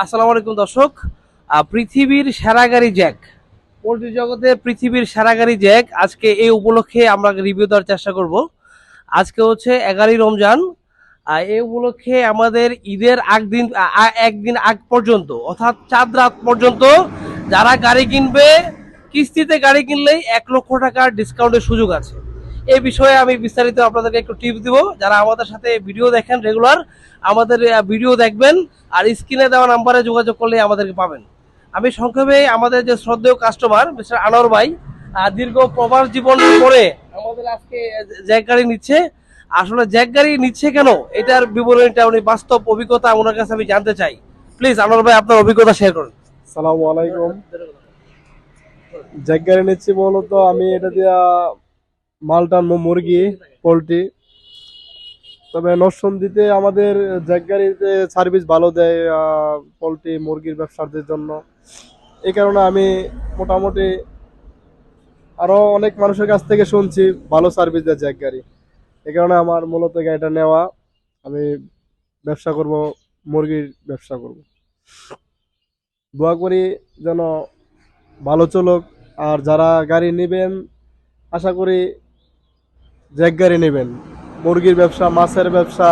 আসসালামু আলাইকুম দর্শক। পৃথিবীর সেরা গাড়ি জ্যাক, পোল্ট্রি জগতের পৃথিবীর সেরা গাড়ি জ্যাক, আজকে এই উপলক্ষে আমরা রিভিউ দেওয়ার চেষ্টা করব। আজকে হচ্ছে 11ই রমজান। এই উপলক্ষে আমাদের ঈদের একদিন আগ পর্যন্ত, অর্থাৎ চাঁদ রাত পর্যন্ত যারা গাড়ি কিনবে, কিস্তিতে গাড়ি কিনলেই 1 লক্ষ টাকার ডিসকাউন্টের সুযোগ আছে। এই বিষয়ে আমি বিস্তারিত আপনাদেরকে একটু টিপস দিব। যারা আমাদের সাথে ভিডিও দেখেন রেগুলার, আমাদের ভিডিও দেখবেন, আর স্ক্রিনে দেওয়া নাম্বারে যোগাযোগ করলে আমাদেরকে পাবেন। আমি সংক্ষেপে আমাদের যে শ্রদ্ধেয় কাস্টমার মিস্টার আনোয়ার ভাই, দীর্ঘ প্রবাস জীবন পরে আমাদের আজকে জ্যাক গাড়ি নিচ্ছে। আসলে জ্যাক গাড়ি নিচ্ছে কেন, এটার বিবরণীটা উনি বাস্তব অভিজ্ঞতা ওনার কাছে আমি জানতে চাই। প্লিজ আনোয়ার ভাই, আপনার অভিজ্ঞতা শেয়ার করুন। সালামু আলাইকুম। জ্যাক গাড়ি নিচ্ছি বলতো আমি এটা দিয়া মাল টানবো, মুরগি, পোল্ট্রি। তবে নরসিংদীতে আমাদের জ্যাক গাড়িতে সার্ভিস ভালো দেয় পোল্ট্রি মুরগির ব্যবসাদের জন্য। এই কারণে আমি মোটামুটি আরো অনেক মানুষের কাছ থেকে শুনছি ভালো সার্ভিস দেয় জ্যাক গাড়ি। এই কারণে আমার মূলত গাড়িটা নেওয়া। আমি ব্যবসা করব, মুরগির ব্যবসা করব। দোয়া করি যেন ভালো চলুক। আর যারা গাড়ি নেবেন, আশা করি জ্যাক গাড়ি নেবেন। মুরগির ব্যবসা, মাছের ব্যবসা,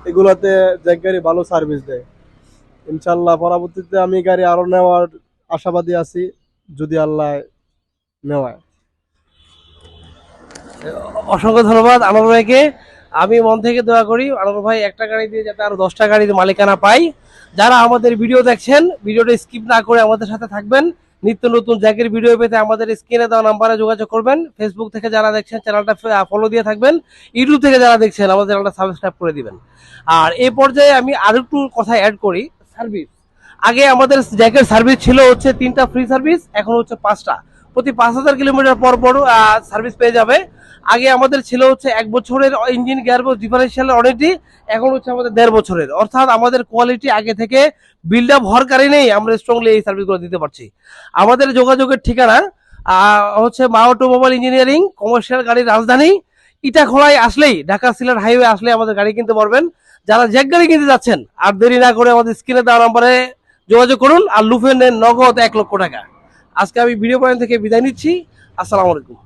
এগুলাতে জ্যাক গাড়ি ভালো সার্ভিস দেয়। ইনশাল্লাহ পরবর্তীতে আমি গাড়ি আরো নেওয়ার আশাবাদী আছি, যদি আল্লাহ নেওয়ায়। অসংখ্য ধন্যবাদ আনোয়ার ভাইকে। আমি মন থেকে দোয়া করি আনোয়ার ভাই একটা গাড়ি দিয়ে যাতে আরো 10টা গাড়ির মালিকানা পাই। যারা আমাদের ভিডিও দেখছেন, ভিডিওটা স্কিপ না করে আমাদের সাথে থাকবেন। নিত্য নতুন জ্যাকের ভিডিও পেতে আমাদের স্ক্রিনে দেওয়া নাম্বারে যোগাযোগ করবেন। ফেসবুক থেকে যারা দেখছেন চ্যানেলটা ফলো দিয়ে থাকবেন। ইউটিউব থেকে যারা দেখছেন আমাদের চ্যানেলটা সাবস্ক্রাইব করে দিবেন। আর এই পর্যায়ে আমি আরেকটু কথা অ্যাড করি। সার্ভিস, আগে আমাদের জ্যাকের সার্ভিস ছিল হচ্ছে 3টা ফ্রি সার্ভিস, এখন হচ্ছে 5টা। প্রতি 5,000 কিলোমিটার পর পর সার্ভিস পেয়ে যাবে। আগে আমাদের ছিল হচ্ছে 1 বছরের ইঞ্জিন গিয়ারবক্স ডিফারেনশিয়াল ওয়ারেন্টি, এখন হচ্ছে আমাদের 1.5 বছরের। অর্থাৎ আমাদের কোয়ালিটি আগে থেকে বিল্ড আপ হওয়ার কারণেই আমরা স্ট্রংলি এই সার্ভিসগুলো দিতে পারছি। আমাদের যোগাযোগের ঠিকানা হচ্ছে মা অটোমোবাইল ইঞ্জিনিয়ারিং, কমার্শিয়াল গাড়ির রাজধানী। ইটাখোলায় আসলেই, ঢাকা সিলেট হাইওয়ে আসলে আমাদের গাড়ি কিনতে পারবেন। যারা জ্যাক গাড়ি কিনতে যাচ্ছেন, আর দেরি না করে আমাদের স্ক্রিনে দেওয়া নম্বরে যোগাযোগ করুন আর লুফে নেন নগদ 1 লক্ষ টাকা। আজকে আমি ভিডিও পয়েন্ট থেকে বিদায় নিচ্ছি। আসসালামু আলাইকুম।